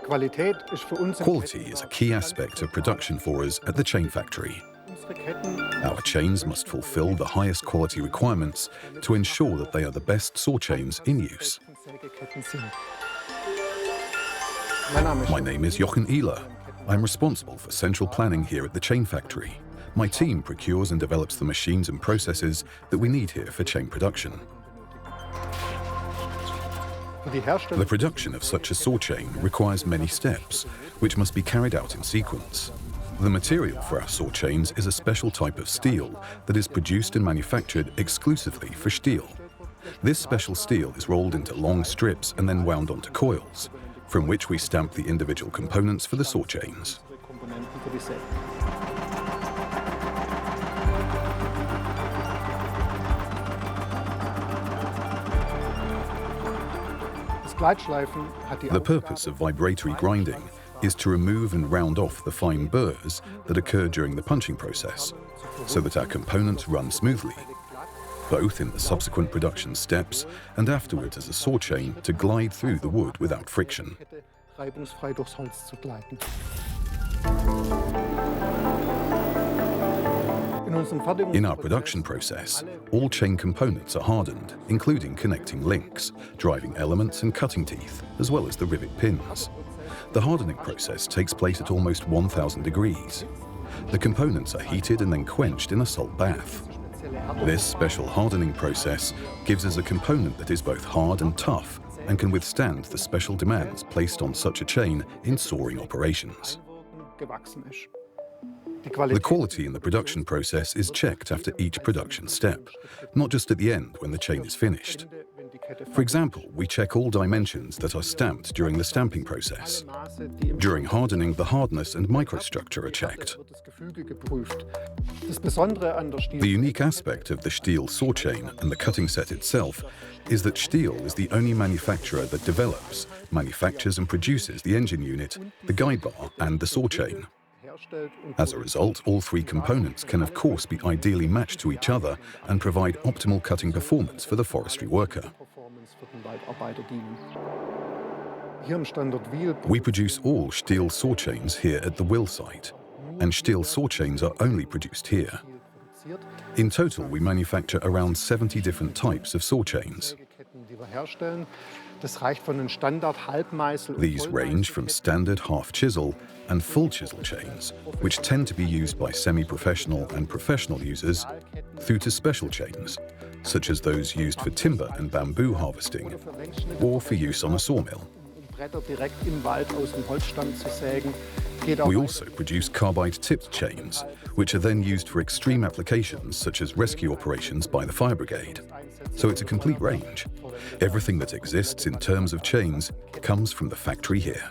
Quality is a key aspect of production for us at the chain factory. Our chains must fulfill the highest quality requirements to ensure that they are the best saw chains in use. My name is Jochen Ihle. I'm responsible for central planning here at the chain factory. My team procures and develops the machines and processes that we need here for chain production. The production of such a saw chain requires many steps, which must be carried out in sequence. The material for our saw chains is a special type of steel that is produced and manufactured exclusively for STIHL. This special steel is rolled into long strips and then wound onto coils, from which we stamp the individual components for the saw chains. The purpose of vibratory grinding is to remove and round off the fine burrs that occur during the punching process, so that our components run smoothly, both in the subsequent production steps and afterwards as a saw chain to glide through the wood without friction. In our production process, all chain components are hardened, including connecting links, driving elements and cutting teeth, as well as the rivet pins. The hardening process takes place at almost 1000 degrees. The components are heated and then quenched in a salt bath. This special hardening process gives us a component that is both hard and tough and can withstand the special demands placed on such a chain in sawing operations. The quality in the production process is checked after each production step, not just at the end when the chain is finished. For example, we check all dimensions that are stamped during the stamping process. During hardening, the hardness and microstructure are checked. The unique aspect of the STIHL saw chain and the cutting set itself is that STIHL is the only manufacturer that develops, manufactures and produces the engine unit, the guide bar and the saw chain. As a result, all three components can of course be ideally matched to each other and provide optimal cutting performance for the forestry worker. We produce all STIHL saw chains here at the Wil site, and STIHL saw chains are only produced here. In total, we manufacture around 70 different types of saw chains. These range from standard half-chisel and full-chisel chains, which tend to be used by semi-professional and professional users, through to special chains, such as those used for timber and bamboo harvesting, or for use on a sawmill. We also produce carbide-tipped chains, which are then used for extreme applications such as rescue operations by the fire brigade. So it's a complete range. Everything that exists in terms of chains comes from the factory here.